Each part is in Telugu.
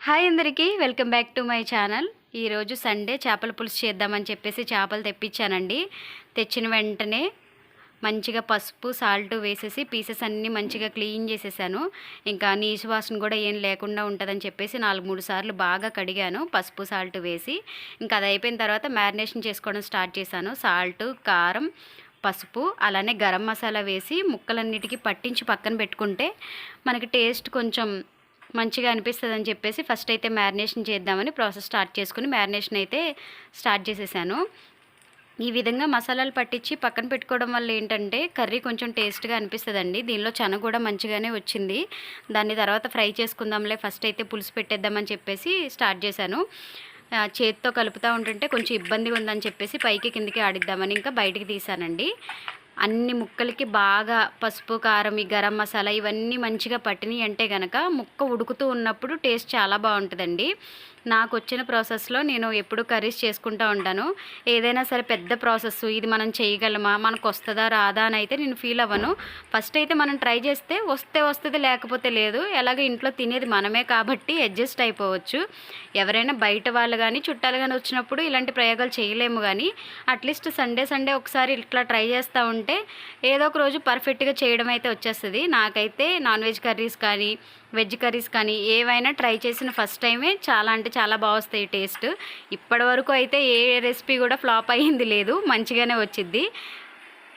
హాయ్ అందరికీ welcome back to my channel. ఈరోజు సండే చేపల పులుసు చేద్దామని చెప్పేసి చేపలు తెప్పించానండి. తెచ్చిన వెంటనే మంచిగా పసుపు సాల్ట్ వేసేసి పీసెస్ అన్నీ మంచిగా క్లీన్ చేసేసాను. ఇంకా నీసు వాసన కూడా ఏం లేకుండా ఉంటుందని చెప్పేసి 4-3 సార్లు బాగా కడిగాను పసుపు సాల్ట్ వేసి. ఇంకా అది అయిపోయిన తర్వాత మ్యారినేషన్ చేసుకోవడం స్టార్ట్ చేశాను. సాల్ట్, కారం, పసుపు అలానే గరం మసాలా వేసి ముక్కలన్నిటికీ పట్టించి పక్కన పెట్టుకుంటే మనకి టేస్ట్ కొంచెం మంచిగా అనిపిస్తుందని చెప్పేసి ఫస్ట్ అయితే మ్యారినేషన్ చేద్దామని ప్రాసెస్ స్టార్ట్ చేసుకుని మ్యారినేషన్ అయితే స్టార్ట్ చేసేసాను. ఈ విధంగా మసాలాలు పట్టించి పక్కన పెట్టుకోవడం వల్ల ఏంటంటే కర్రీ కొంచెం టేస్ట్గా అనిపిస్తుందండి. దీనిలో చెన కూడా మంచిగానే వచ్చింది. దాన్ని తర్వాత ఫ్రై చేసుకుందాంలే, ఫస్ట్ అయితే పులుసు పెట్టేద్దామని చెప్పేసి స్టార్ట్ చేశాను. చేతితో కలుపుతూ ఉంటుంటే కొంచెం ఇబ్బందిగా ఉందని చెప్పేసి పైకి కిందికి ఆడిద్దామని ఇంకా బయటికి తీసానండి. అన్ని ముక్కలకి బాగా పసుపు, కారం, ఈ గరం మసాలా ఇవన్నీ మంచిగా పట్టినాయి అంటే కనుక ముక్క ఉడుకుతూ ఉన్నప్పుడు టేస్ట్ చాలా బాగుంటుందండి. నాకు వచ్చిన ప్రాసెస్లో నేను ఎప్పుడు కర్రీస్ చేసుకుంటూ ఉంటాను. ఏదైనా సరే పెద్ద ప్రాసెస్ ఇది మనం చేయగలమా, మనకు వస్తుందా రాదా అని అయితే నేను ఫీల్ అవ్వను. ఫస్ట్ అయితే మనం ట్రై చేస్తే వస్తే వస్తుంది, లేకపోతే లేదు. ఎలాగో ఇంట్లో తినేది మనమే కాబట్టి అడ్జస్ట్ అయిపోవచ్చు. ఎవరైనా బయట వాళ్ళు కానీ చుట్టాలు కానీ వచ్చినప్పుడు ఇలాంటి ప్రయోగాలు చేయలేము. కానీ అట్లీస్ట్ సండే ఒకసారి ఇట్లా ట్రై చేస్తూ ఉంటే ఏదో ఒక రోజు పర్ఫెక్ట్గా చేయడం అయితే వచ్చేస్తుంది. నాకైతే నాన్ వెజ్ కర్రీస్ కానీ వెజ్ కర్రీస్ కానీ ఏవైనా ట్రై చేసిన ఫస్ట్ టైమే చాలా అంటే చాలా బాగా వస్తాయి టేస్ట్. ఇప్పటి వరకు అయితే ఏ రెసిపీ కూడా ఫ్లాప్ అయ్యింది లేదు, మంచిగానే వచ్చింది.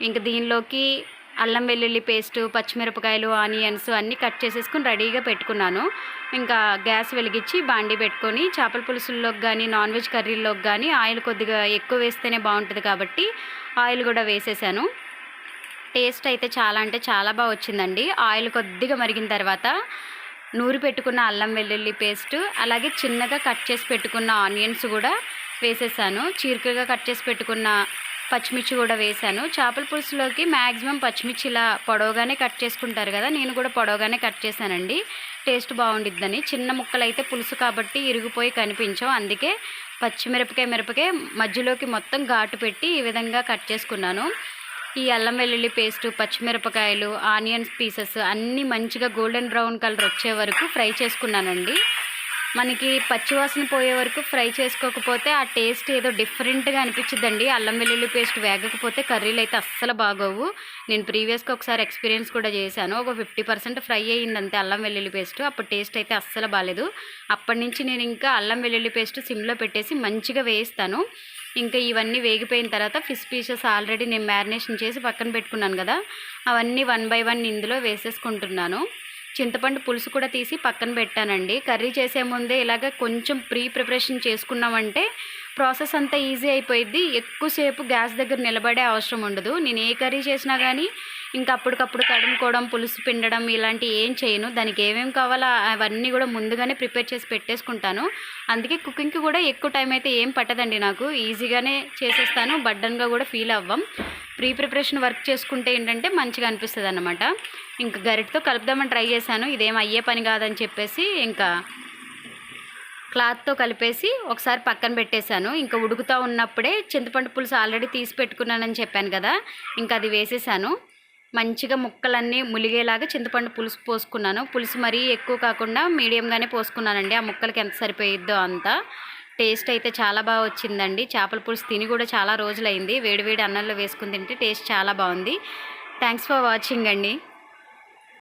ఇంకా దీనిలోకి అల్లం వెల్లుల్లి పేస్టు, పచ్చిమిరపకాయలు, ఆనియన్స్ అన్నీ కట్ చేసేసుకుని రెడీగా పెట్టుకున్నాను. ఇంకా గ్యాస్ వెలిగించి బాండీ పెట్టుకొని చేపల పులుసుల్లోకి కానీ నాన్ వెజ్ కర్రీల్లోకి కానీ ఆయిల్ కొద్దిగా ఎక్కువ వేస్తేనే బాగుంటుంది కాబట్టి ఆయిల్ కూడా వేసేసాను. టేస్ట్ అయితే చాలా అంటే చాలా బాగా వచ్చిందండి. ఆయిల్ కొద్దిగా మరిగిన తర్వాత నూరి పెట్టుకున్న అల్లం వెల్లుల్లి పేస్ట్, అలాగే చిన్నగా కట్ చేసి పెట్టుకున్న ఆనియన్స్ కూడా వేసేసాను. చీరికగా కట్ చేసి పెట్టుకున్న పచ్చిమిర్చి కూడా వేసాను. చేపల పులుసులోకి మ్యాక్సిమం పచ్చిమిర్చి ఇలా పొడవుగానే కట్ చేసుకుంటారు కదా, నేను కూడా పొడవుగానే కట్ చేశానండి. టేస్ట్ బాగుండిద్దని. చిన్న ముక్కలు అయితే పులుసు కాబట్టి ఇరిగిపోయి కనిపించవు, అందుకే మిరపకాయ మధ్యలోకి మొత్తం ఘాటు పెట్టి ఈ విధంగా కట్ చేసుకున్నాను. ఈ అల్లం వెల్లుల్లి పేస్టు, పచ్చిమిరపకాయలు, ఆనియన్స్ పీసెస్ అన్నీ మంచిగా గోల్డెన్ బ్రౌన్ కలర్ వచ్చే వరకు ఫ్రై చేసుకున్నానండి. మనకి పచ్చివాసన పోయే వరకు ఫ్రై చేసుకోకపోతే ఆ టేస్ట్ ఏదో డిఫరెంట్గా అనిపించిద్దండి. అల్లం వెల్లుల్లి పేస్ట్ వేగకపోతే కర్రీలు అయితే అస్సలు బాగోవు. నేను ప్రీవియస్గా ఒకసారి ఎక్స్పీరియన్స్ కూడా చేశాను. ఒక 50% ఫ్రై అయ్యిందంతే అల్లం వెల్లుల్లి పేస్ట్. అప్పుడు టేస్ట్ అయితే అస్సలు బాగాలేదు. అప్పటి నుంచి నేను ఇంకా అల్లం వెల్లుల్లి పేస్ట్ సిమ్లో పెట్టేసి మంచిగా వేయిస్తాను. ఇంకా ఇవన్నీ వేగిపోయిన తర్వాత ఫిష్ పీసెస్ ఆల్రెడీ నేను మ్యారినేషన్ చేసి పక్కన పెట్టుకున్నాను కదా, అవన్నీ 1 by 1 ఇందులో వేసేసుకుంటున్నాను. చింతపండు పులుసు కూడా తీసి పక్కన పెట్టానండి. కర్రీ చేసే ముందే ఇలాగ కొంచెం ప్రిపరేషన్ చేసుకున్నామంటే ప్రాసెస్ అంతా ఈజీ అయిపోయిద్ది. ఎక్కువసేపు గ్యాస్ దగ్గర నిలబడే అవసరం ఉండదు. నేను ఏ కర్రీ చేసినా కానీ ఇంకా అప్పటికప్పుడు తడుముకోవడం, పులుసు పిండడం ఇలాంటివి ఏం చేయను. దానికి ఏమేమి కావాలో అవన్నీ కూడా ముందుగానే ప్రిపేర్ చేసి పెట్టేసుకుంటాను. అందుకే కుకింగ్కి కూడా ఎక్కువ టైం అయితే ఏం పట్టదండి నాకు. ఈజీగానే చేసేస్తాను, బర్డన్గా కూడా ఫీల్ అవ్వం. ప్రిపరేషన్ వర్క్ చేసుకుంటే ఏంటంటే మంచిగా అనిపిస్తుంది అన్నమాట. ఇంకా గరిటతో కలుపుదామని ట్రై చేశాను, ఇదేం అయ్యే పని కాదని చెప్పేసి ఇంకా క్లాత్తో కలిపేసి ఒకసారి పక్కన పెట్టేశాను. ఇంకా ఉడుకుతూ ఉన్నప్పుడే చింతపండు పులుసు ఆల్రెడీ తీసి పెట్టుకున్నానని చెప్పాను కదా, ఇంకా అది వేసేసాను. మంచిగా ముక్కలన్నీ ములిగేలాగా చింతపండు పులుసు పోసుకున్నాను. పులుసు మరీ ఎక్కువ కాకుండా మీడియంగానే పోసుకున్నానండి. ఆ ముక్కలకి ఎంత సరిపోయిద్దో అంత. టేస్ట్ అయితే చాలా బాగా వచ్చిందండి. చేపల పులుసు తిని కూడా చాలా రోజులైంది. వేడివేడి అన్నంలో వేసుకుని తింటే టేస్ట్ చాలా బాగుంది. థ్యాంక్స్ ఫర్ వాచింగ్ అండి.